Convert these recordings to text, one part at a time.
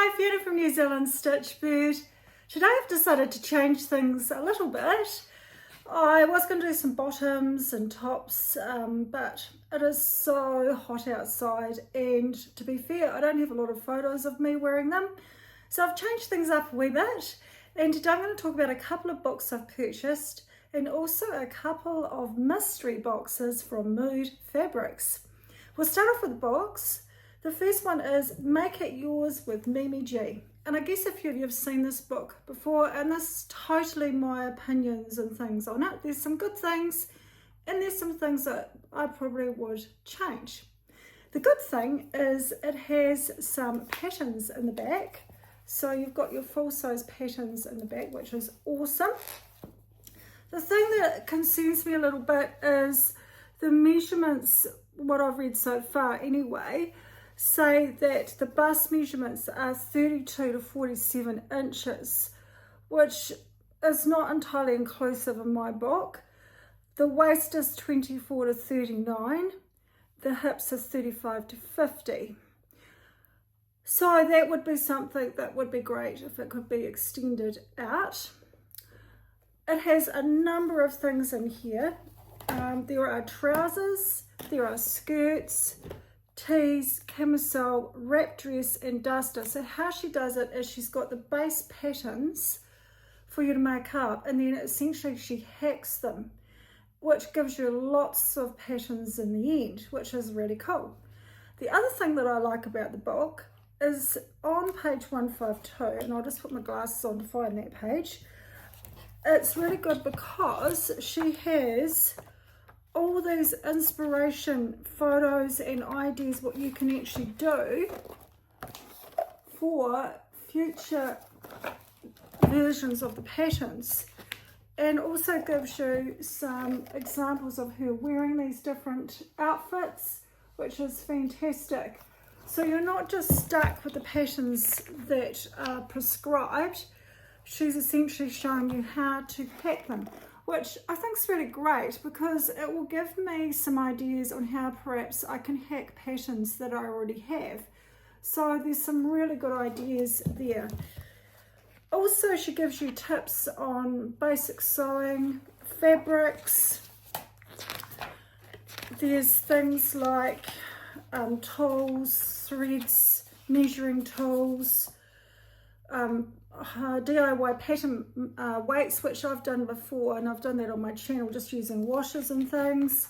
Hi, Fiona from New Zealand Stitchbird. Today I've decided to change things a little bit. I was going to do some bottoms and tops, but it is so hot outside, and to be fair, I don't have a lot of photos of me wearing them. So I've changed things up a wee bit, and today I'm going to talk about a couple of books I've purchased and also a couple of mystery boxes from Mood Fabrics. We'll start off with the box. The first one is Make It Yours with Mimi G. And I guess a few of you have seen this book before, and this is totally my opinions and things on it. There's some good things, and there's some things that I probably would change. The good thing is it has some patterns in the back. So you've got your full-size patterns in the back, which is awesome. The thing that concerns me a little bit is the measurements, what I've read so far anyway, say that the bust measurements are 32 to 47 inches, which is not entirely inclusive in my book. The waist is 24 to 39, the hips is 35 to 50. So that would be something that would be great if it could be extended out. It has a number of things in here. There are trousers, there are skirts, tees, camisole, wrap dress and duster. So how she does it is she's got the base patterns for you to make up, and then essentially she hacks them, which gives you lots of patterns in the end, which is really cool. The other thing that I like about the book is on page 152, and I'll just put my glasses on to find that page. It's really good because she has all these inspiration photos and ideas what you can actually do for future versions of the patterns, and also gives you some examples of her wearing these different outfits, which is fantastic. So you're not just stuck with the patterns that are prescribed. She's essentially showing you how to hack them, which I think is really great because it will give me some ideas on how perhaps I can hack patterns that I already have. So there's some really good ideas there. Also, she gives you tips on basic sewing, fabrics. There's things like tools, threads, measuring tools, DIY pattern weights, which I've done before, and I've done that on my channel just using washers and things.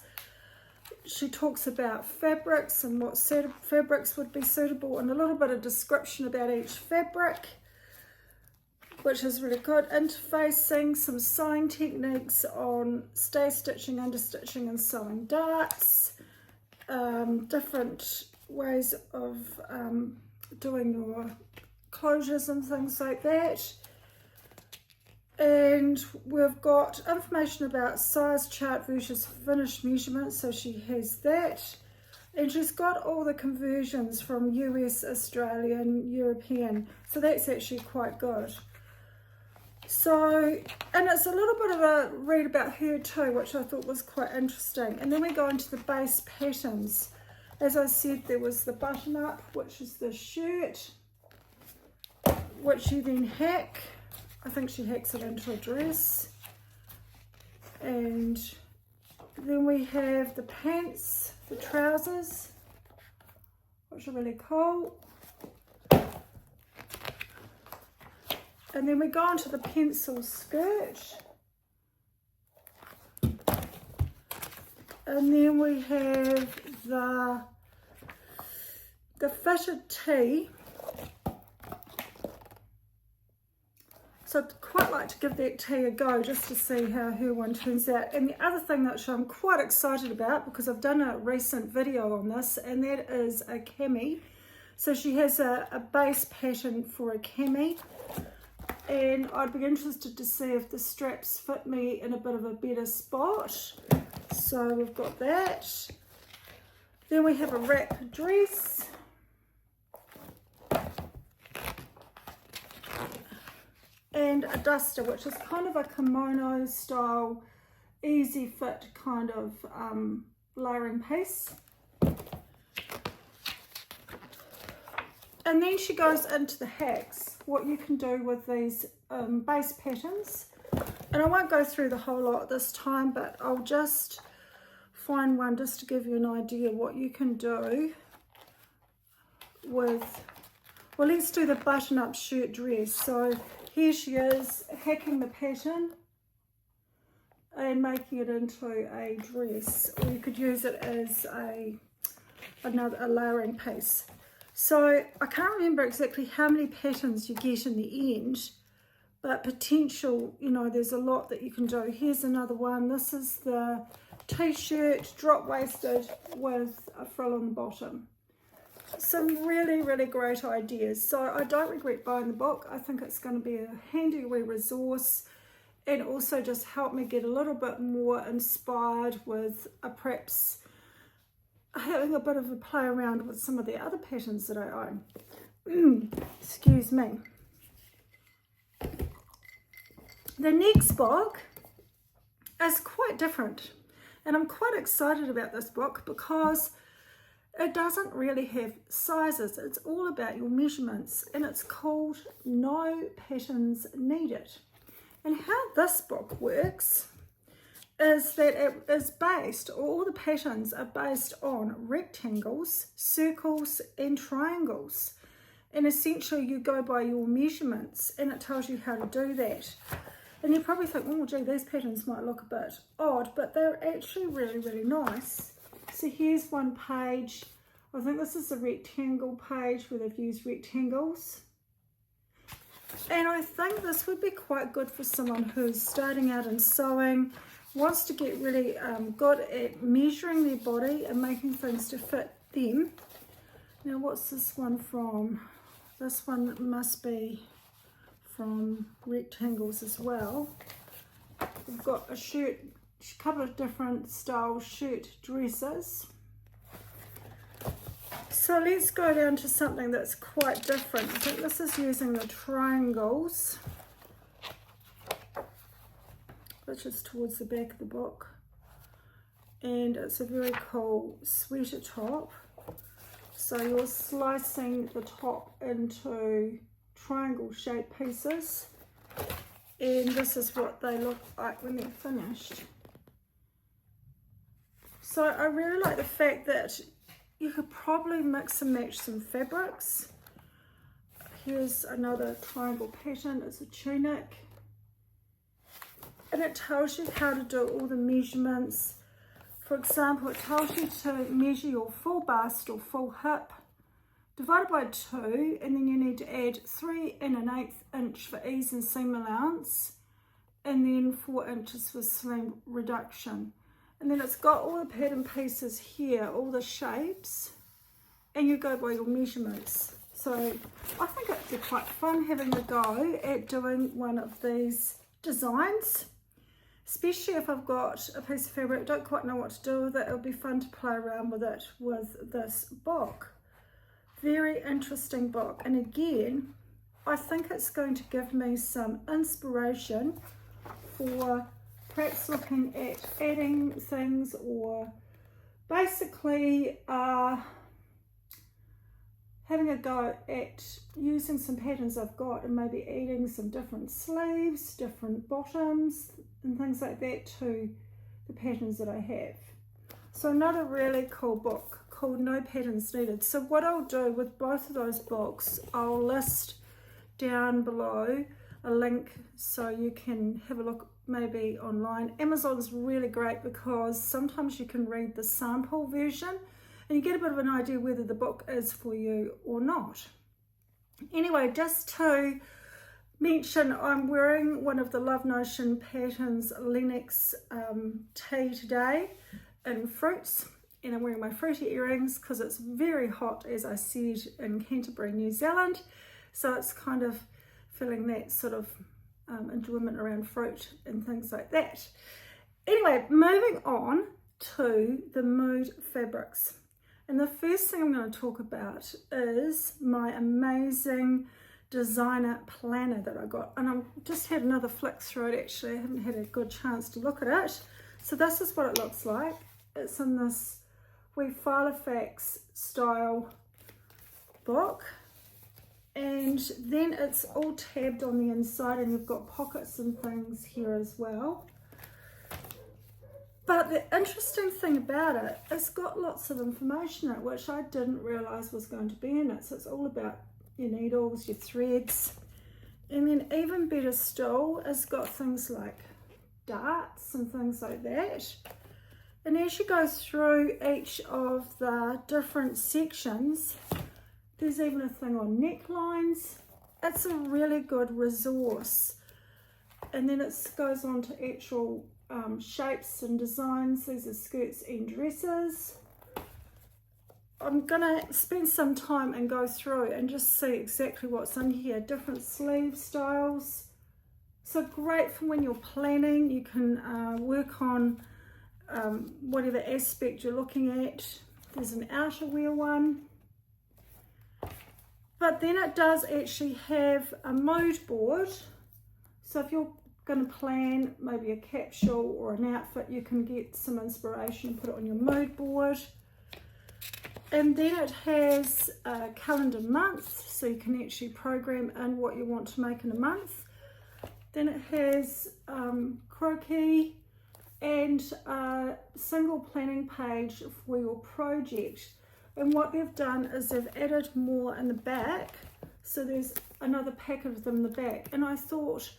She talks about fabrics and what fabrics would be suitable, and a little bit of description about each fabric, which is really good. Interfacing some sewing techniques on stay stitching, understitching and sewing darts, different ways of doing your closures and things like that. And we've got information about size chart versus finished measurements, so she has that, and she's got all the conversions from US, Australian, European, so that's actually quite good. So, and it's a little bit of a read about her too, which I thought was quite interesting. And then we go into the base patterns. As I said, there was the button up, which is the shirt, which you then hack. I think she hacks it into a dress. And then we have the pants, the trousers, which are really cool. And then we go on to the pencil skirt. And then we have the fitted tee. So I'd quite like to give that tee a go just to see how her one turns out. And the other thing that I'm quite excited about, because I've done a recent video on this, and that is a cami. So she has a base pattern for a cami. And I'd be interested to see if the straps fit me in a bit of a better spot. So we've got that. Then we have a wrap dress. And a duster, which is kind of a kimono style, easy fit kind of layering piece. And then she goes into the hacks, what you can do with these base patterns. And I won't go through the whole lot this time, but I'll just find one just to give you an idea what you can do with, well, let's do the button-up shirt dress. So here she is hacking the pattern and making it into a dress, or you could use it as a layering piece. So I can't remember exactly how many patterns you get in the end, but potential, you know, there's a lot that you can do. Here's another one. This is the t-shirt, drop waisted with a frill on the bottom. Some really, really great ideas. So I don't regret buying the book. I think it's going to be a handy wee resource and also just help me get a little bit more inspired with perhaps having a bit of a play around with some of the other patterns that I own. Excuse me. The next book is quite different, and I'm quite excited about this book because it doesn't really have sizes. It's all about your measurements, and it's called No Patterns Needed. And how this book works is that it is based, all the patterns are based on rectangles, circles and triangles. And essentially you go by your measurements and it tells you how to do that. And you probably think, oh gee, these patterns might look a bit odd, but they're actually really, really nice. So here's one page. I think this is a rectangle page where they've used rectangles. And I think this would be quite good for someone who's starting out in sewing, wants to get really good at measuring their body and making things to fit them. Now what's this one from? This one must be from rectangles as well. We've got a shirt, a couple of different style shirt dresses. So let's go down to something that's quite different. I think this is using the triangles, which is towards the back of the book, and it's a very cool sweater top. So you're slicing the top into triangle shaped pieces, and this is what they look like when they're finished. So I really like the fact that you could probably mix and match some fabrics. Here's another triangle pattern. It's a tunic. And it tells you how to do all the measurements. For example, it tells you to measure your full bust or full hip, divided by 2, and then you need to add 3 1/8 inch for ease and seam allowance, and then 4 inches for seam reduction. And then it's got all the pattern pieces here, all the shapes, and you go by your measurements. So I think it'd be quite fun having a go at doing one of these designs, especially if I've got a piece of fabric, don't quite know what to do with it. It'll be fun to play around with it with this book. Very interesting book, and again, I think it's going to give me some inspiration for perhaps looking at adding things, or basically having a go at using some patterns I've got and maybe adding some different sleeves, different bottoms and things like that to the patterns that I have. So another really cool book called No Patterns Needed. So what I'll do with both of those books, I'll list down below a link so you can have a look maybe online. Amazon's really great because sometimes you can read the sample version and you get a bit of an idea whether the book is for you or not. Anyway, just to mention, I'm wearing one of the Love Notion Patterns Lennox tee today in fruits, and I'm wearing my fruity earrings because it's very hot, as I said, in Canterbury, New Zealand. So it's kind of feeling that sort of enjoyment around fruit and things like that. Anyway, moving on to the mood fabrics. And the first thing I'm going to talk about is my amazing designer planner that I got. And I've just had another flick through it actually. I haven't had a good chance to look at it. So this is what it looks like. It's in this wee Filofax style book. and then it's all tabbed on the inside, and you've got pockets and things here as well. But the interesting thing about it, it's got lots of information in it, which I didn't realise was going to be in it. So it's all about your needles, your threads, and then even better still, it's got things like darts and things like that. And as you go through each of the different sections, there's even a thing on necklines. It's a really good resource. And then it goes on to actual shapes and designs. These are skirts and dresses. I'm gonna spend some time and go through and just see exactly what's in here. Different sleeve styles. So great for when you're planning. You can work on whatever aspect you're looking at. There's an outerwear one. But then it does actually have a mood board. So if you're going to plan maybe a capsule or an outfit, you can get some inspiration and put it on your mood board. And then it has a calendar month, so you can actually program in what you want to make in a month. Then it has croquis and a single planning page for your project. And what they've done is they've added more in the back, so there's another packet of them in the back. And I thought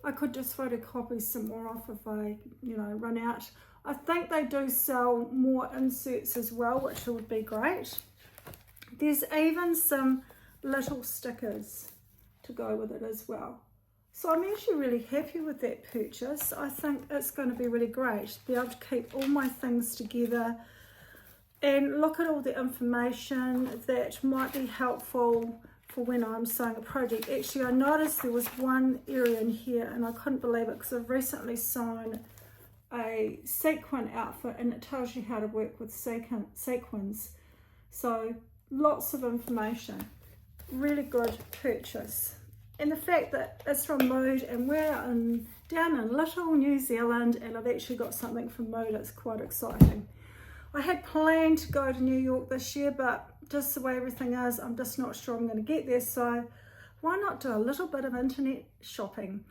I could just photocopy some more off if I, run out. I think they do sell more inserts as well, which would be great. There's even some little stickers to go with it as well. So I'm actually really happy with that purchase. I think it's going to be really great to be able to keep all my things together and look at all the information that might be helpful for when I'm sewing a project. Actually, I noticed there was one area in here and I couldn't believe it because I've recently sewn a sequin outfit and it tells you how to work with sequins. So lots of information. Really good purchase. And the fact that it's from Mood and we're down in little New Zealand and I've actually got something from Mood, it's quite exciting. I had planned to go to New York this year, but just the way everything is, I'm just not sure I'm going to get there. So why not do a little bit of internet shopping?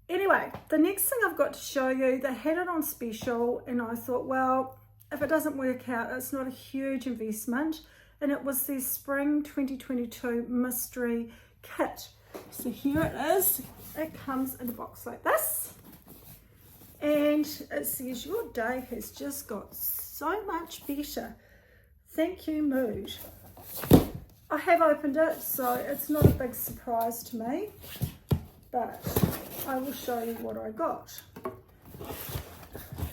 Anyway, the next thing I've got to show you, they had it on special and I thought, well, if it doesn't work out, it's not a huge investment. And it was their Spring 2022 Mystery Kit. So here it is. It comes in a box like this. And it says, your day has just got so much better. Thank you, Mood. I have opened it, so it's not a big surprise to me, but I will show you what I got.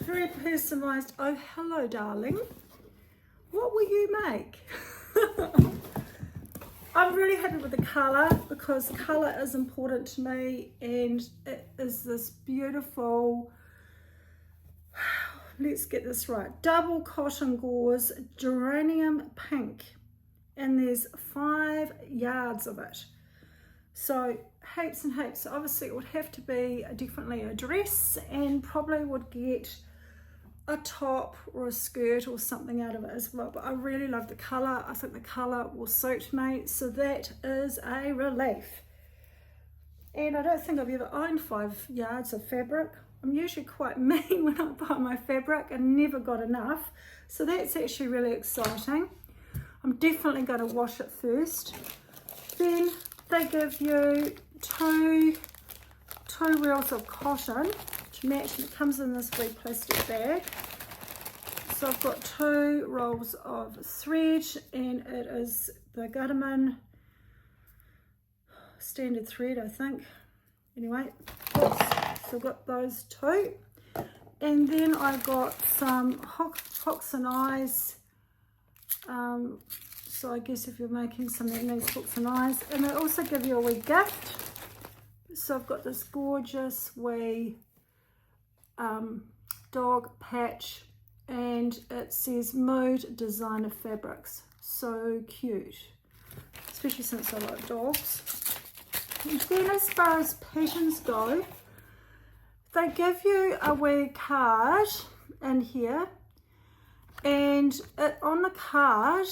Very personalised. Oh, hello, darling. What will you make? I'm really happy with the colour because colour is important to me, and it is this beautiful, let's get this right, double cotton gauze geranium pink, and there's 5 yards of it. So heaps and heaps. Obviously it would have to be definitely a dress, and probably would get a top or a skirt or something out of it as well. But I really love the colour. I think the colour will suit me, so that is a relief. And I don't think I've ever owned 5 yards of fabric. I'm usually quite mean when I buy my fabric and never got enough, so that's actually really exciting. I'm definitely going to wash it first. Then they give you two reels of cotton to match, and it comes in this wee plastic bag. So I've got 2 rolls of thread, and it is the Gutterman standard thread, I think. Anyway, oops, so I've got those 2. And then I got some hooks and eyes. So I guess if you're making something that needs hooks and eyes. And they also give you a wee gift. So I've got this gorgeous wee dog patch, and it says Mood Designer Fabrics. So cute, especially since I like dogs. And then as far as patterns go, they give you a wee card in here, and on the card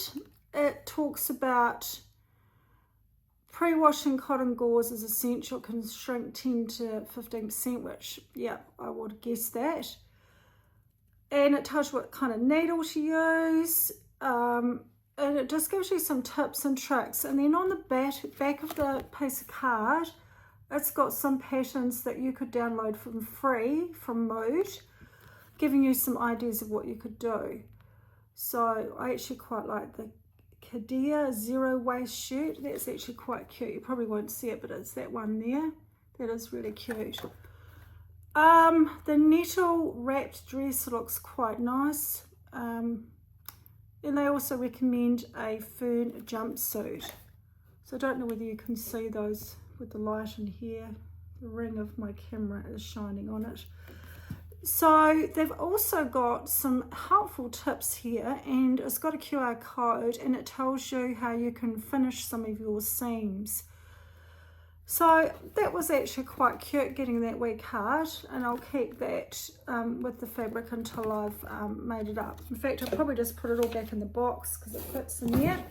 it talks about Pre-washing cotton gauze is essential, can shrink 10 to 15%, which, yeah, I would guess that. And it tells you what kind of needle to use, and it just gives you some tips and tricks. And then on the back of the piece of card, it's got some patterns that you could download from free from Mood, giving you some ideas of what you could do. So I actually quite like the Kadia zero waist shirt. That's actually quite cute. You probably won't see it, but it's that one there. That is really cute. The nettle wrapped dress looks quite nice. And they also recommend a fern jumpsuit. So I don't know whether you can see those with the light in here. The ring of my camera is shining on it. So they've also got some helpful tips here, and it's got a QR code, and it tells you how you can finish some of your seams. So that was actually quite cute, getting that wee card, and I'll keep that with the fabric until I've made it up. In fact, I'll probably just put it all back in the box because it fits in there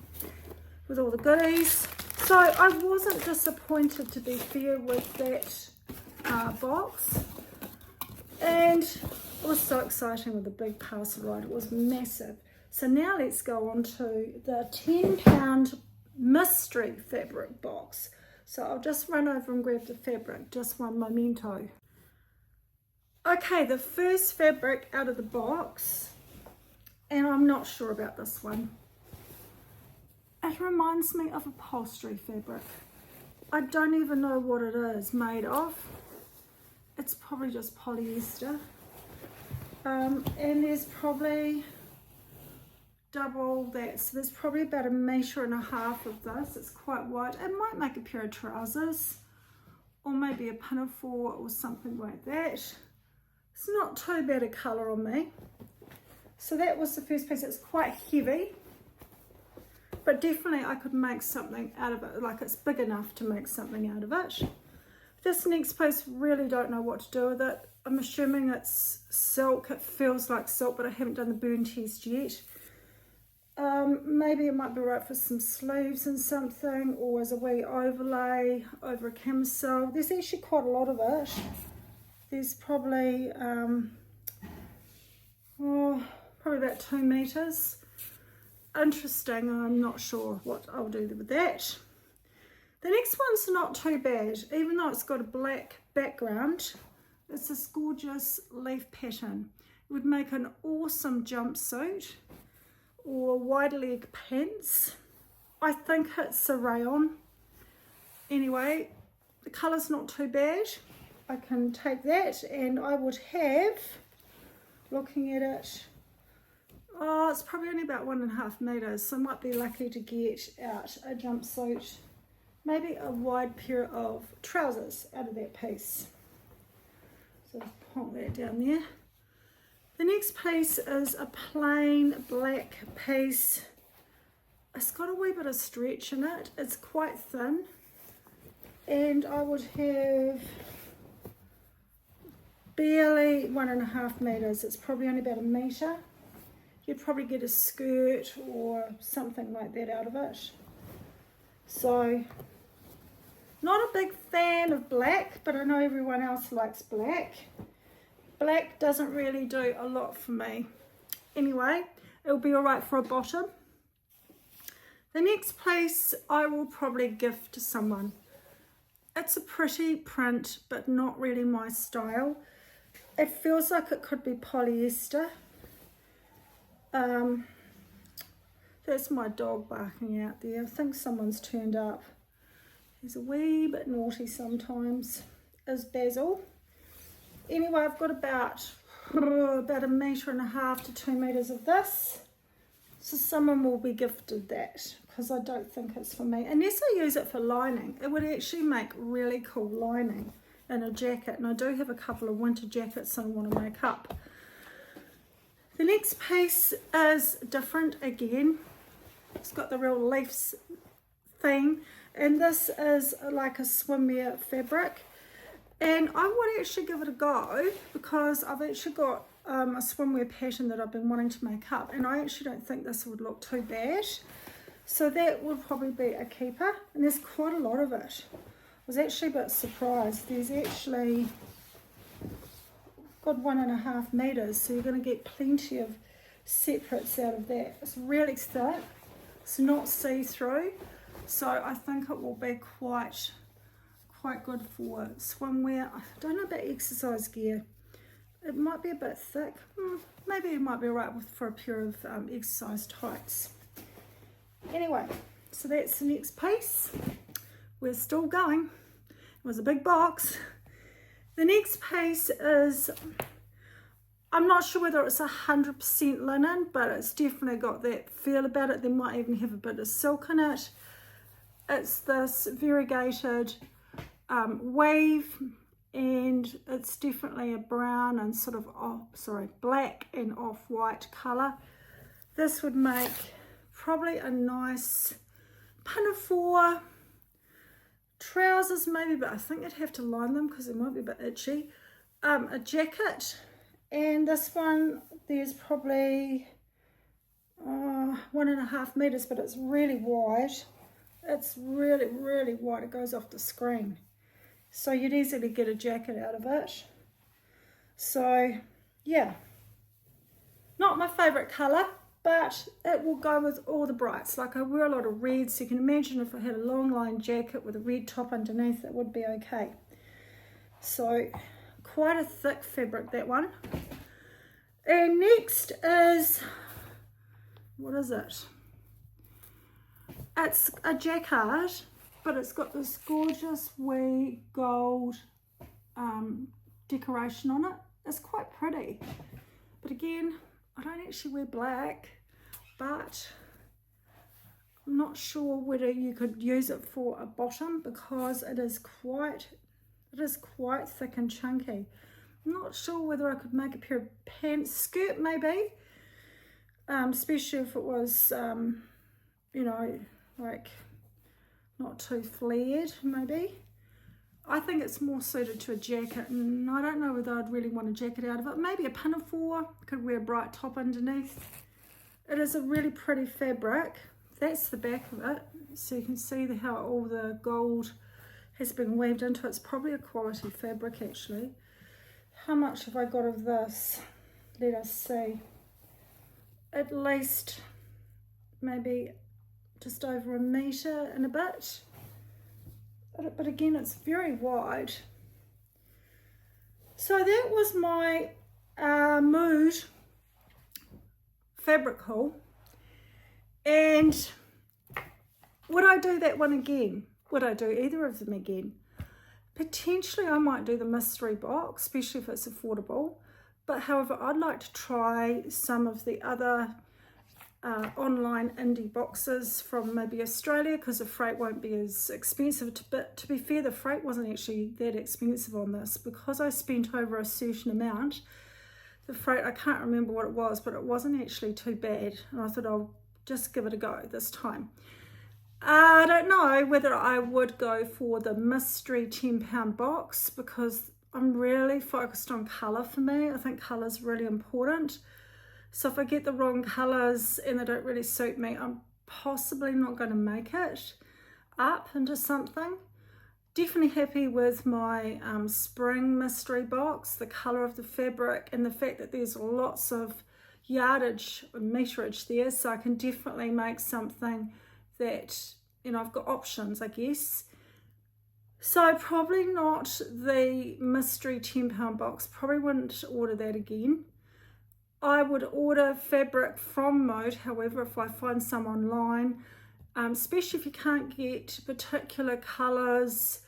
with all the goodies. So I wasn't disappointed, to be fair, with that box. And it was so exciting with the big parcel ride. It was massive. So now let's go on to the £10 mystery fabric box. So I'll just run over and grab the fabric, just one memento. Okay, the first fabric out of the box, and I'm not sure about this one. It reminds me of upholstery fabric. I don't even know what it is made of. It's probably just polyester. And there's probably double that. So there's probably about 1.5 meters of this. It's quite wide. It might make a pair of trousers, or maybe a pinafore or something like that. It's not too bad a colour on me. So that was the first piece. It's quite heavy, but definitely I could make something out of it. Like, it's big enough to make something out of it. This next piece, really don't know what to do with it. I'm assuming it's silk. It feels like silk, but I haven't done the burn test yet. Maybe it might be right for some sleeves and something, or as a wee overlay over a camisole. There's actually quite a lot of it. There's probably probably about 2 meters. Interesting. I'm not sure what I'll do with that. The next one's not too bad, even though it's got a black background. It's this gorgeous leaf pattern. It would make an awesome jumpsuit or wide leg pants. I think it's a rayon. Anyway, the colour's not too bad. I can take that, and I would have, looking at it, it's probably only about 1.5 meters, so I might be lucky to get out a jumpsuit, maybe a wide pair of trousers out of that piece. So just pop that down there. The next piece is a plain black piece. It's got a wee bit of stretch in it. It's quite thin, and I would have barely 1.5 meters. It's probably only about 1 meter. You'd probably get a skirt or something like that out of it. So, not a big fan of black, but I know everyone else likes black. Black doesn't really do a lot for me. Anyway, it'll be all right for a bottom. The next piece I will probably gift to someone. It's a pretty print, but not really my style. It feels like it could be polyester. That's my dog barking out there. I think someone's turned up. He's a wee bit naughty sometimes, is Basil. Anyway, I've got about 1.5 meters to 2 meters of this. So someone will be gifted that, because I don't think it's for me. Unless I use it for lining. It would actually make really cool lining in a jacket. And I do have a couple of winter jackets I want to make up. The next piece is different again. It's got the real leaves theme. And this is like a swimwear fabric. And I would actually give it a go, because I've actually got a swimwear pattern that I've been wanting to make up, and I actually don't think this would look too bad. So that would probably be a keeper, and there's quite a lot of it. I was actually a bit surprised. There's actually got 1.5 meters, so you're going to get plenty of separates out of that. It's really thick, it's not see-through, so I think it will be quite good for swimwear. I don't know about exercise gear. It might be a bit thick. Maybe it might be right for a pair of exercise tights. Anyway, so that's the next piece. We're still going. It was a big box. The next piece is, I'm not sure whether it's 100% linen, but it's definitely got that feel about it. They might even have a bit of silk in it. It's this variegated weave, and it's definitely a brown and sort of black and off-white colour. This would make probably a nice pinafore, trousers maybe, but I think I'd have to line them because they might be a bit itchy. A jacket, and this one there's probably 1.5 meters, but it's really wide. It's really wide. It goes off the screen, so you'd easily get a jacket out of it. So yeah, not my favorite colour, but it will go with all the brights. Like, I wear a lot of red, so you can imagine if I had a long line jacket with a red top underneath, it would be okay. So quite a thick fabric, that one. And next is, what is it? It's a jacquard, but it's got this gorgeous wee gold decoration on it. It's quite pretty, but again, I don't actually wear black, but I'm not sure whether you could use it for a bottom because it is quite thick and chunky. I'm not sure whether I could make a pair of pants, skirt maybe, especially if it was, you know, like not too flared maybe. I think it's more suited to a jacket, and I don't know whether I'd really want a jacket out of it. Maybe a pinafore, could wear a bright top underneath. It is a really pretty fabric. That's the back of it, so you can see how all the gold has been weaved into it. It's probably a quality fabric actually. How much have I got of this? Let us see. At least maybe just over 1 meter and a bit. But again, it's very wide. So that was my mood fabric haul. And would I do that one again? Would I do either of them again? Potentially I might do the mystery box, especially if it's affordable. But however, I'd like to try some of the other online indie boxes from maybe Australia, because the freight won't be as expensive. But to be fair, the freight wasn't actually that expensive on this, because I spent over a certain amount. The freight, I can't remember what it was, but it wasn't actually too bad, and I thought I'll just give it a go this time. I don't know whether I would go for the mystery £10 box, because I'm really focused on colour for me. I think colour is really important. So if I get the wrong colours and they don't really suit me, I'm possibly not going to make it up into something. Definitely happy with my spring mystery box, the colour of the fabric and the fact that there's lots of yardage and meterage there, so I can definitely make something that, you know, I've got options, I guess. So probably not the mystery £10 box, probably wouldn't order that again. I would order fabric from Mode, however, if I find some online, especially if you can't get particular colours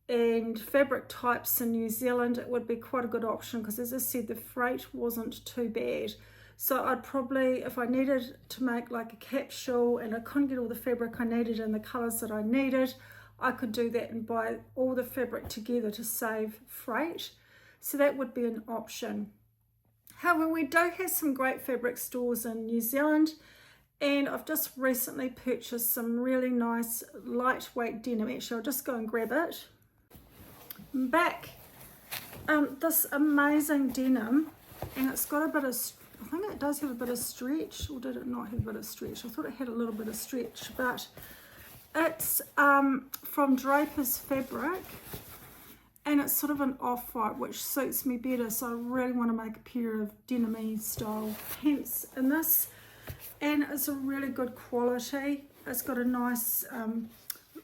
and fabric types in New Zealand, it would be quite a good option, because as I said, the freight wasn't too bad. So I'd probably, if I needed to make like a capsule and I couldn't get all the fabric I needed and the colours that I needed, I could do that and buy all the fabric together to save freight. So that would be an option. However, we do have some great fabric stores in New Zealand, and I've just recently purchased some really nice lightweight denim. Actually, I'll just go and grab it. Back, this amazing denim, and it's got a bit of, I think it does have a bit of stretch, or did it not have a bit of stretch? I thought it had a little bit of stretch, but it's from Draper's Fabric, and it's sort of an off-white, which suits me better, so I really want to make a pair of denim-y style pants in this, and it's a really good quality. It's got a nice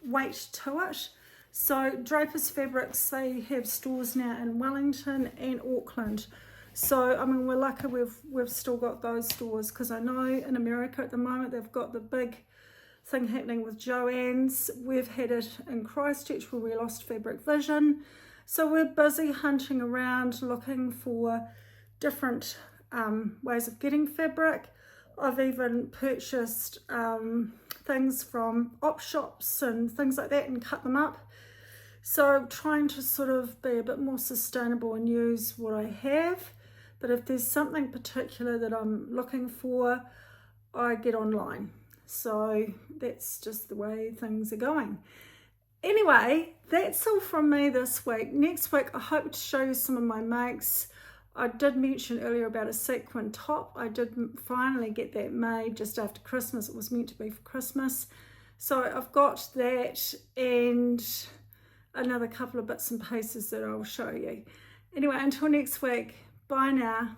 weight to it. So Draper's Fabrics, they have stores now in Wellington and Auckland. So I mean, we're lucky we've still got those stores, because I know in America at the moment they've got the big thing happening with Joann's. We've had it in Christchurch where we lost Fabric Vision. So we're busy hunting around looking for different ways of getting fabric. I've even purchased things from op shops and things like that and cut them up. So trying to sort of be a bit more sustainable and use what I have. But if there's something particular that I'm looking for, I get online. So that's just the way things are going. Anyway, that's all from me this week. Next week, I hope to show you some of my makes. I did mention earlier about a sequin top. I did finally get that made just after Christmas. It was meant to be for Christmas. So I've got that and another couple of bits and pieces that I'll show you. Anyway, until next week, bye now.